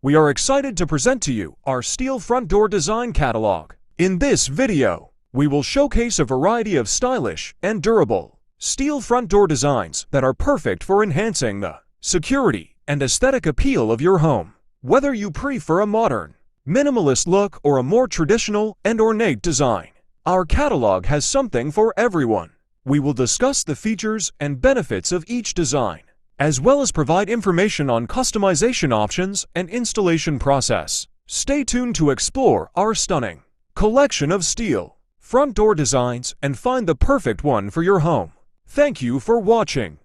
we are excited to present to you our steel front door design catalog. In this video, we will showcase a variety of stylish and durable steel front door designs that are perfect for enhancing the security and aesthetic appeal of your home. Whether you prefer a modern, minimalist look or a more traditional and ornate design, our catalog has something for everyone. We will discuss the features and benefits of each design, as well as provide information on customization options and installation process. Stay tuned to explore our stunning collection of steel front door designs and find the perfect one for your home. Thank you for watching.